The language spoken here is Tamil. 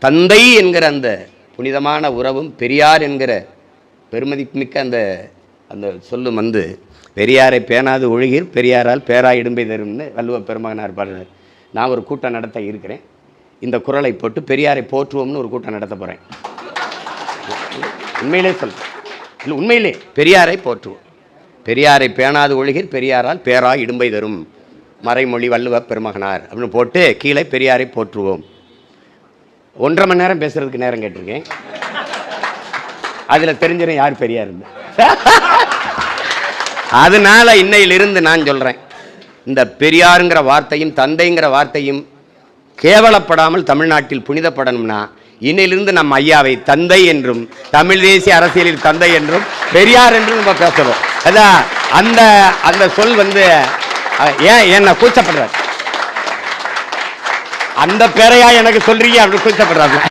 தந்தை என்கிற அந்த புனிதமான உறவும் பெரியார் என்கிற பெருமதிப்புமிக்க அந்த அந்த சொல்லும் வந்து பெரியாரை பேணாது ஒழுகீர் பெரியாரால் பேராய் இடும்பை தரும்னு வள்ளுவ பெருமகனார் பாடுறார். நான் ஒரு கூட்டம் நடத்த இருக்கிறேன். இந்த குரலை போட்டு பெரியாரை போற்றுவோம்னு ஒரு கூட்டம் நடத்த போகிறேன். உண்மையிலே சொல்கிறேன், இல்லை உண்மையிலே பெரியாரை போற்றுவோம். பெரியாரை பேணாது ஒழுகீர் பெரியாரால் பேராய் இடும்பை தரும் மறைமொழி வள்ளுவ பெருமகனார் அப்படின்னு போட்டு கீழே பெரியாரை போற்றுவோம். 1.5 மணி நேரம் பேசுறதுக்கு நேரம் கேட்டிருக்கேன். அதில் தெரிஞ்சிடும் யார் பெரியார் இருந்து. அதனால இன்னையிலிருந்து நான் சொல்கிறேன், இந்த பெரியாருங்கிற வார்த்தையும் தந்தைங்கிற வார்த்தையும் கேவலப்படாமல் தமிழ்நாட்டில் புனிதப்படணும்னா இன்னையிலிருந்து நம்ம ஐயாவை தந்தை என்றும் தமிழ் தேசிய அரசியலில் தந்தை என்றும் பெரியார் என்றும் நம்ம பேசுகிறோம். அதான் அந்த அந்த சொல் வந்து ஏன் என்ன கூச்சப்படுறாரு, அந்த பேரையா எனக்கு சொல்றீங்க அப்படின்னு கூச்சப்படுறாங்க.